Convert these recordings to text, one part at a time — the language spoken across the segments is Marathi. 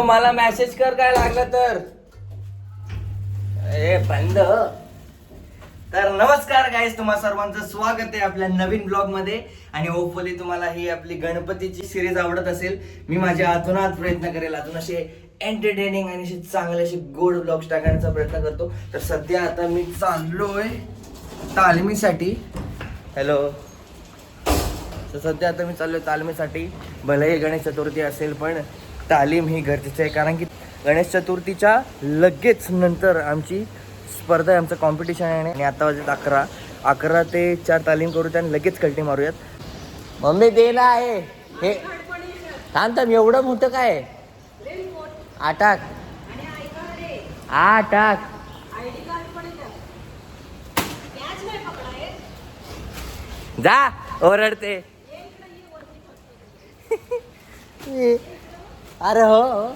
मला मेसेज कर काय लागलं तर. ए बंद. तर नमस्कार गाईस, तुम्हा सर्वांचं स्वागत आहे आपल्या नवीन ब्लॉग मध्ये. आणि होपफुली तुम्हाला ही आपली गणपतीची सिरीज आवडत असेल. मी माझ्या हातूनात प्रयत्न करेल, अजून असे एंटरटेनिंग आणि असे चांगले असे गोड ब्लॉग्स टाकण्याचा प्रयत्न करतो. तर सध्या आता मी चाललोय तालमीसाठी. हॅलो. तर सध्या आता मी चाललोय तालमीसाठी. भलेही गणेश चतुर्थी असेल पण तालीम ही गरजेची आहे, कारण की गणेश चतुर्थीच्या लगेच नंतर आमची स्पर्धा आहे, आमचं कॉम्पिटिशन आहे. आणि आता वाजत 11 ते 4 तालीम करूयात आणि लगेच कल्टी मारूयात. मम्मी दे ना आहे हे थांब थांब. एवढं मोठं काय आटाक आटाक जा ओरडते. अरे हो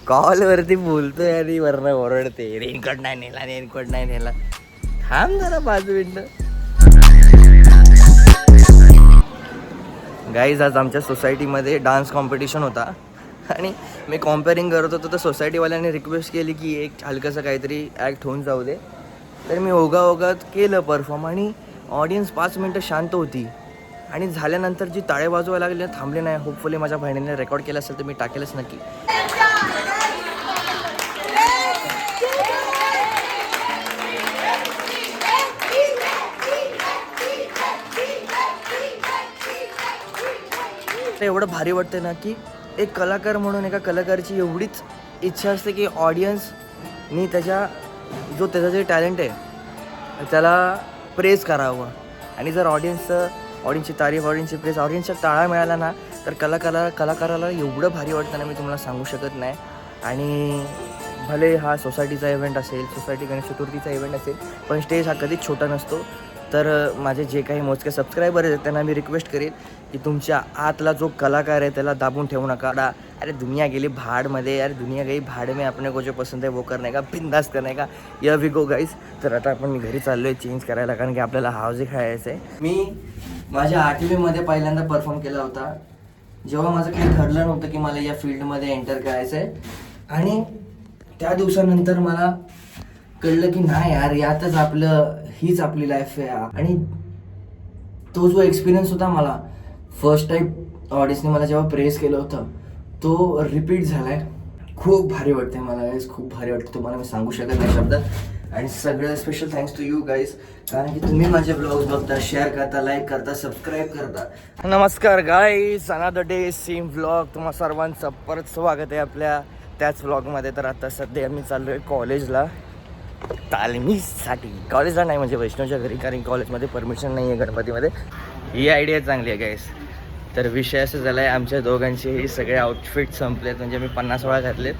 कॉल वरती बोलतोय आणि वरनं ओरडते. रेनकोट नाही नेला, रेनकोट नाही नेला. थांब जरा 5 मिनिटं. गाईज, आज आमच्या सोसायटीमध्ये डान्स कॉम्पिटिशन होता आणि मी कॉम्पेअरिंग करत होतो. तर सोसायटीवाल्यांनी रिक्वेस्ट केली की एक हलकंसं काहीतरी ॲक्ट होऊन जाऊ दे. तर मी ओघाओघात केलं परफॉर्म आणि ऑडियन्स 5 मिनटं शांत होती. आणि झाल्यानंतर जी टाळे वाजवायला लागली थांबले नाही. होपफुली माझ्या बहिणीने रेकॉर्ड केलं असेल तर मी टाकेलच नक्की. एवढं भारी वाटतं ना की एक कलाकार म्हणून एका कलाकाराची एवढीच इच्छा असते की ऑडियन्सनी त्याचा जे टॅलेंट आहे त्याला प्रेज करावं. आणि जर ऑडियन्सची तारीफ, ऑडियन्सची प्रेज, ऑडियन्सचा टाळा मिळाला ना तर कलाकाराला एवढं भारी वाटतं ना, मी तुम्हाला सांगू शकत नाही. आणि भले हा सोसायटीचा इव्हेंट असेल, सोसायटी गणेश चतुर्थीचा इव्हेंट असेल, पण स्टेज हा कधीच छोटा नसतो. तर माझे जे काही मोजके सबस्क्रायबर आहेत त्यांना मी रिक्वेस्ट करेन की तुमच्या आतला जो कलाकार आहे त्याला दाबून ठेवू नका. अरे दुनिया गेली भाडमध्ये, अरे दुनिया गई भाड में, अपने को जो पसंद है वो करने का, बिंदास करने का. या वी गो गाईज. तर आता आपण घरी चाललो आहे चेंज करायला, कारण की आपल्याला हावजी खायचं आहे. मी माझ्या 8वीमध्ये पहिल्यांदा परफॉर्म केला होता, जेव्हा माझं काही ठरलं नव्हतं की मला या फील्डमध्ये एंटर करायचं आहे. आणि त्या दिवसानंतर मला कळलं की नाही यार, यातच हीच आपली लाईफ आहे. आणि तो जो एक्सपिरियन्स होता मला फर्स्ट टाईम ऑडियन्सने मला जेव्हा प्रेस केलं होतं तो रिपीट झालाय. खूप भारी वाटते मला गाईज, खूप भारी वाटते. तुम्हाला मी सांगू शकत नाही शब्दात. आणि सगळं special thanks to you guys, कारण की तुम्ही माझे ब्लॉग्स बघता, शेअर करता, लाईक करता, सबस्क्राईब करता. नमस्कार guys, another day same vlog. तुम्हा सर्वांचं परत स्वागत आहे आपल्या त्याच व्लॉगमध्ये. तर आता सध्या मी चाललो आहे कॉलेजला तालमीसाठी. कॉलेजला नाही म्हणजे वैष्णवच्या घरी, कारण कॉलेजमध्ये परमिशन नाही आहे गणपतीमध्ये. ही आयडिया चांगली आहे गाईस. तर विषय असं झाला आहे, आमच्या दोघांचे सगळे आउटफिट संपलेत, म्हणजे मी 50 वेळा घातलेत.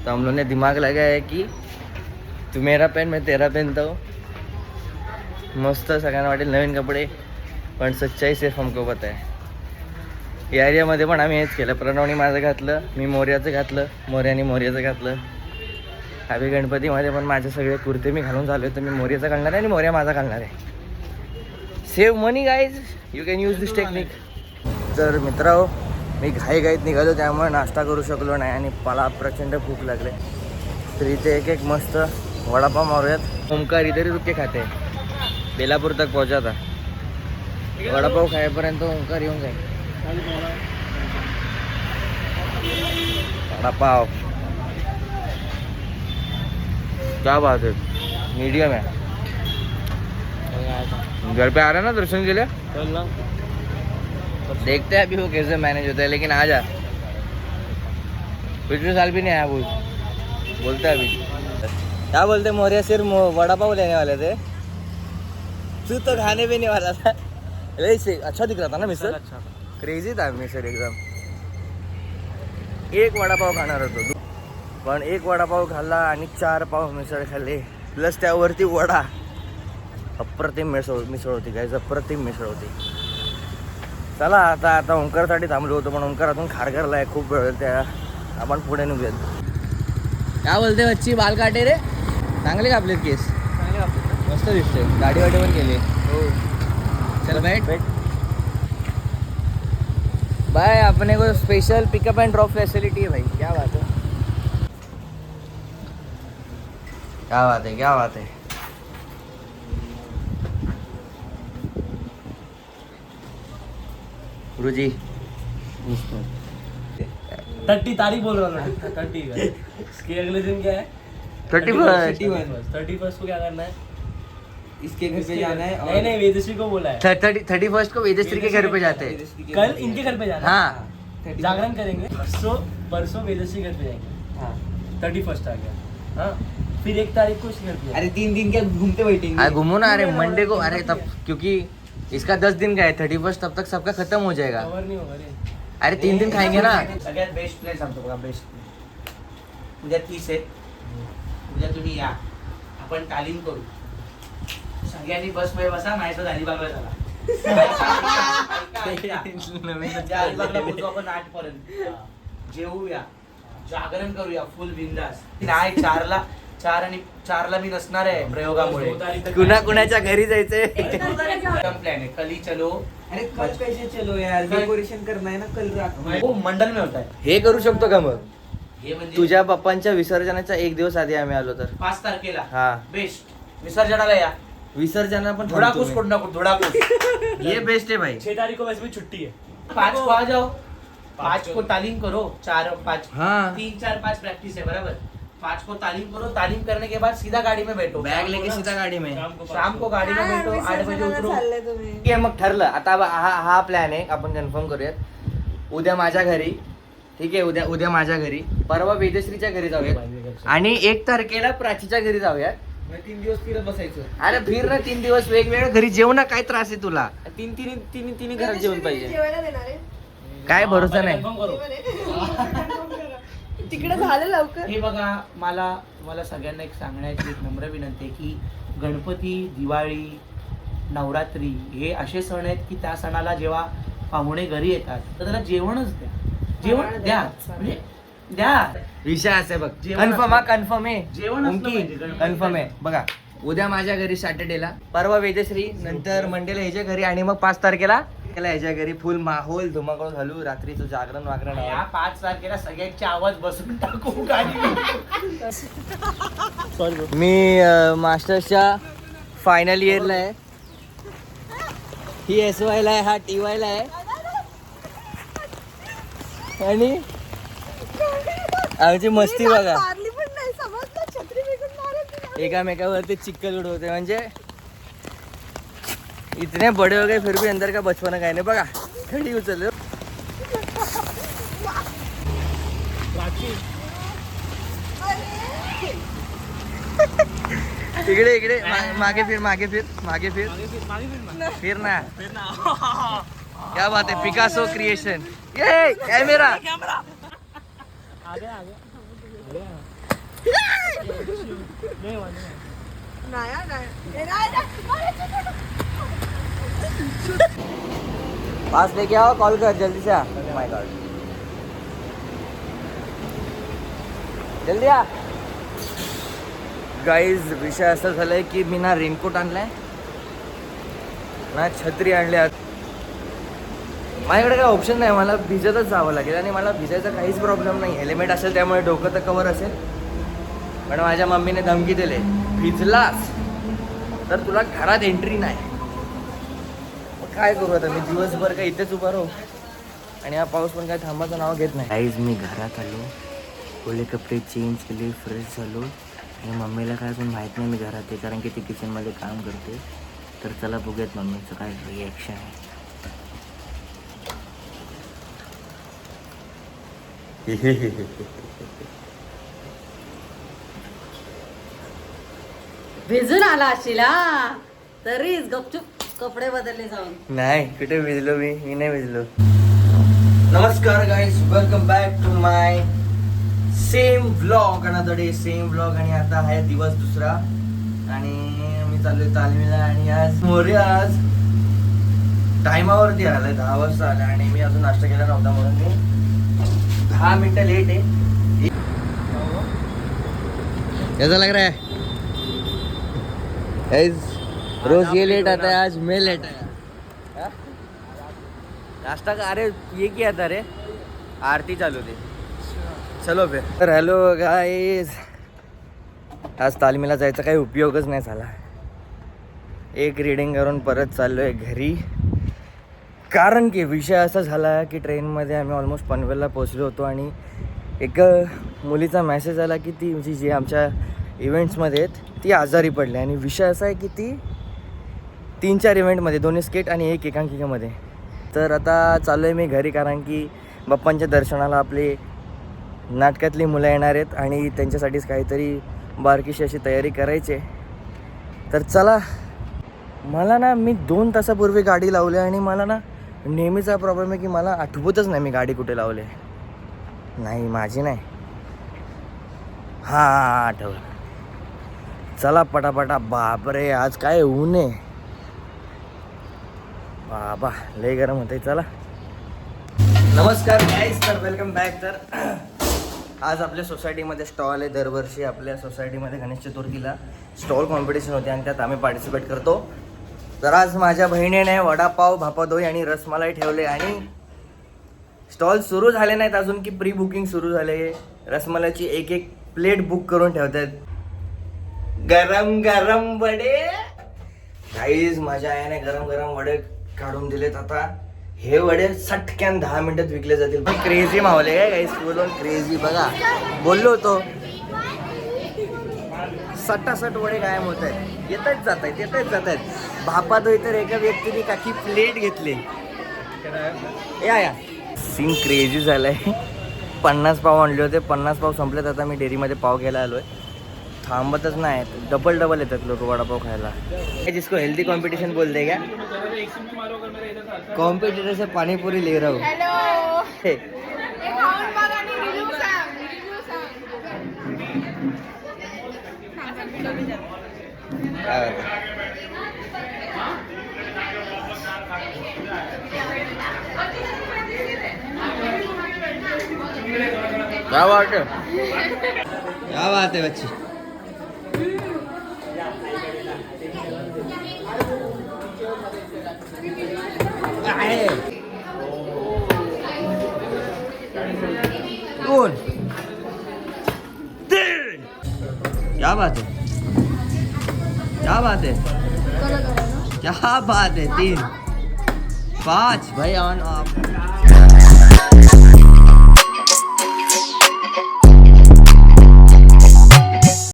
तर हम लोगों ने दिमाग लगाया है की तू मेरा पेन मैं तेरा पेनता हूँ. मस्त सगळ्यांना वाटेल नवीन कपडे, पण सच्चाई सिर्फ हमको पता है. या एरियामध्ये पण आम्ही हेच केलं. प्रणवनी माझं घातलं, मी मोर्याचं घातलं, मोर्यानी मोर्याचं घातलं. हॅपी गणपतीमध्ये पण माझे सगळे कुर्ते मी घालून झालो, तर मी मोर्याचा घालणार आहे आणि मोर्या माझा घालणार आहे. Save money guys, you can use this technique. तर मित्रांनो, मी घाईत निघालो, त्यामुळे नाश्ता करू शकलो नाही आणि मला प्रचंड भूक लागले. तर इथे एक मस्त वडापाव मारूयात. ओमकार इधर ही रुक के खाते, बेलापूर तक पहुंचा था. वडापाव खाएपर्यंत ओमकार येऊन जाईल. वडापाव क्या बात है, मीडियम है. घर पे आ रहा है ना दर्शन के लिए, देखते हैं अभी वो कैसे मैनेज होता है. लेकिन आ जा, पिछले साल भी नहीं आया बोलते अभी. क्या बोलते मोरिया, सिर्फ वड़ा पाव लेने वाले थे, तू तो खाने भी नहीं वाला था. अच्छा दिख रहा था ना मिसळ, क्रेजी था मिसळ एकदम. एक वडापाव खाणार होतो, पण एक वडापाव खाल्ला आणि 4 पाव मिसळ खाल्ले, प्लस त्यावरती वडा. अप्रतिम मिसळ होती गाईज, अप्रतिम मिसळ होती. चला आता ओंकारसाठी थांबलो होतो, पण ओंकारातून खारघरला आहे खूप वेळ. त्या आपण पुढे निघूयात. काय बोलते बच्ची, बाल काटे रे चांगले कापलेत केस, चांगले कापलेत, मस्त दिसते. गाडी वाटी पण केली. हो चल बैठ. भाई अपने को special pickup end drop facility है भाई, क्या बात है, क्या बात है, क्या बात है। गुरुजी 30 तारीख बोल रहा हूँ ना, 30 का। इसके अगले दिन क्या है? 31 को क्या करना है? इसके घर पे जाना है। नहीं नहीं, वेदश्री को बोला है 31 को वेदश्री के घर पे जाते हैं। कल इनके घर पे जाना है। हाँ जागरण करेंगे। परसों वेदश्री घर पे जाएंगे। हाँ 31 आ गया। हाँ फिर 1 तारीख को इसके घर पे अरे 3 दिन क्या घूमते बैठेंगे। अरे घूमो ना, अरे मंडे को, अरे तब क्योंकि इसका 10 दिन का है, 31 तब तक सबका खत्म हो जाएगा। कवर नहीं होगा रे। अरे 3 दिन खाएंगे ना। सगळ्यात बेस्ट प्लेस सांगतो बघा, बेस्ट। उद्या 30 आहे, उद्या तुम्ही या, आपण तालीम करू, सगळ्यांनी बस मध्ये बसा, माझ्यासोबत अलिबागला चला। अलिबागला पोहोचू आपण 8 पर्यंत, जेवूया, जागरण करूया फुल बिंदास। नाही 4ला मी नसणार आहे प्रयोगामुळे। कुणाच्या घरी जायचंय? प्लान है, कल ही चलो। अरे कल कैसे चलो यार, डेकोरेशन करना है ना कल रात में। वो मंडल में होता है हे करू शकतो का मग? हे म्हणजे तुझ्या पप्पांच्या विसर्जनाच्या 1 दिवस आधी आम्ही आलो तर 5 तारखेला हा बेस्ट विसर्जनाला या। विसर्जना पण धुडाकूस कोण ना धुडाकूस। ये बेस्ट है भाई। 6 तारीख को वैसे भी छुट्टी है। 5 को आ जाओ, 5 को तालीम करो, 4 5 हाँ 3 4 5 प्रैक्टिस है बराबर। 5 को तालीम करो, तालीम करने के बाद सीधा गाड़ी में बैठो, बैग लेके सीधा गाडी में। शाम को गाड़ी में बैठो, 8 बजे उतरो। ठीक आहे मग ठरलं आता। हा प्लॅन आहे, आपण कन्फर्म करूयात। उद्या माझ्या घरी, ठीक आहे, उद्या माझ्या घरी, परवा वेदश्रीच्या घरी जाऊयात आणि 1 तारखेला प्राचीच्या घरी जाऊयात। 3 दिवस फिरत बसायचं। अरे फिर ना 3 दिवस वेगवेगळ्या घरी, जेवण काय त्रास आहे तुला? तीन घरात जेवण पाहिजे। जेवायला देणार आहे काय भरोसा नाही। तिकडे झालं लवकर। हे बघा, मला सगळ्यांना एक सांगण्याची एक नम्र विनंती आहे की गणपती, दिवाळी, नवरात्री हे असे सण आहेत की त्या सणाला जेव्हा पाहुणे घरी येतात तर त्याला जेवणच द्या, जेवण द्या, म्हणजे द्या। विषय असे बघ, जेवण कन्फर्म, हा असलं. कन्फर्म आहे, जेवण असलं पाहिजे गणपतीला. कन्फर्म आहे। बघा उद्या माझ्या घरी सॅटर्डेला, परवा वेदश्री, नंतर मंडेला ह्याच्या घरी आणि मग 5 तारखेला ह्याच्या घरी फुल माहोल धुमाकूळ घालू, रात्रीचं जागरण वागरण आहे। या 5 तारखेला सगळ्यांचे आवाज बसून टाकू गाडी। मी मास्टर्सच्या फायनल इयरला आहे, ही SY ला आहे, हा TY ला आहे आणि आमची मस्ती बघा, मारली पण नाही, समजलं, छत्री फेकून मारत नाही. एकामेकावरती चिक्कल उडवते, म्हणजे इतने बड़े हो गए फिर भी अंदर का बचपना काय नाही। बघा खडी उचल इकडे इकडे मागे फिर, मागे फिर, मागे फिर, फिर ना, क्या बात है, पिकासो क्रिएशन। ये कैमरा नाही, नाही. ए, नाही, नाही. पास लेके आओ, कॉल कर जल्दी से आ। माय गॉड, जल्दी आ गाईज। विषय असा झालाय की मी ना रेनकोट आणलाय ना छत्री आणल्या, माझ्याकडे काय ऑप्शन नाही, मला भिजतच जावं लागेल आणि मला भिजायचा काहीच प्रॉब्लेम नाही। हेल्मेट असेल त्यामुळे डोकं तर कवर असेल, पण माझ्या मम्मीने धमकी दिले, भिजलास तर तुला घरात एंट्री नाही। मग काय करू आता, मी दिवसभर काय इथेच उभा राहू आणि हा पाऊस पण काय थांबाचं नाव घेत नाही। गाईज मी घरात आलो, ओले कपडे चेंज केले, फ्रेश झालो आणि मम्मीला काय अजून माहीत नाही मी घरात आहे, कारण की ती किचनमध्ये काम करते। तर चला बघूयात मम्मीचं काय रिॲक्शन आहे। भिजून आला अशिला तरीच गपचूप कपडे बदलले जाऊन। नाही कुठे भिजलो मी नाही भिजलो। नमस्कार guys, welcome back to my same vlog, another day same vlog. आणि आता आहे दिवस दुसरा आणि मी चाललोय तालमीला आणि आज मोरे आज टायमावरती आलाय, 10 वाजता आला आणि मी अजून नाश्ता केला नव्हता म्हणून मी 10 मिनिटं लेट आहे। कैसा लग रहा है गाइस? रोज ये लेट आता है, आज मैं लेट आया। नाश्ता का अरे ये किया था रे आरती चालू थी चलो फिर तर हॅलो गाईज आज तालमीला जायचा काही उपयोगच नाही झाला एक रीडिंग करून परत चाललो आहे घरी कारण की विषय असा झाला की ट्रेनमध्ये आम्ही ऑलमोस्ट पनवेलला पोचलो होतो आणि एक मुलीचा मेसेज आला की ती जी आमच्या इव्हेंट्समध्ये आहेत ती आजारी पडली आणि विषय असा आहे की ती 3-4 इव्हेंटमध्ये 2 स्केट आणि 1 एकांकिकेमध्ये तर आता चाललो आहे मी घरी कारण की बाप्पांच्या दर्शनाला आपली नाटकातली मुलं येणार आहेत आणि त्यांच्यासाठीच काहीतरी बारकीशी अशी तयारी करायची आहे तर चला मला ना मी 2 तासापूर्वी गाडी लावली आणि मला ना नेहमीचा प्रॉब्लेम आहे की मला आठवतच नाही मी गाडी कुठे लावली नाही माझी नाही हां आठवलं चला पटापटा बापरे आज काय ऊन आहे बाबा लय गरम होतंय चला नमस्कार गाईज तर वेलकम बॅक तर आज आपल्या सोसायटीमध्ये स्टॉल आहे दरवर्षी आपल्या सोसायटीमध्ये गणेश चतुर्थीला स्टॉल कॉम्पिटिशन होते आणि त्यात आम्ही पार्टिसिपेट करतो तर आज माझ्या बहिणीने वडापाव भापादोई आणि रसमलाई ठेवले आणि स्टॉल सुरू झाले नाहीत अजून की प्री बुकिंग सुरू झाले रसमलाईची एक प्लेट बुक करून ठेवतात गरम गरम वडे गाईज माझ्या आईने गरम गरम वडे काढून दिलेत आता हे वडे सटक्यान 10 मिनिटात विकले जातील पण क्रेझी मावले काय गाईज बोलून क्रेझी बघा बोललो होतो सटासट वडे कायम होत आहेत येतच जात आहेत भापादोई तर एका व्यक्तीने काकी प्लेट घेतली या सीन क्रेझी झालाय 50 पाव आणले होते 50 पाव संपलेत आता मी डेअरीमध्ये पाव घ्यायला आलोय थांबतच नाही डबल येतात लोक वडापाव खायला जिसको हेल्दी कंपटीशन बोलते क्या कॉम्पिटिटर से पाणीपुरी ले रहा हूँ हॅलो हे, खाऊन बघ आणि रिव्ह्यू सांग काय होतं? क्या बात है क्या बात है बच्ची काय दोन तीन क्या बात है क्या बात है क्या बात है 3 5 भाई ऑन ऑफ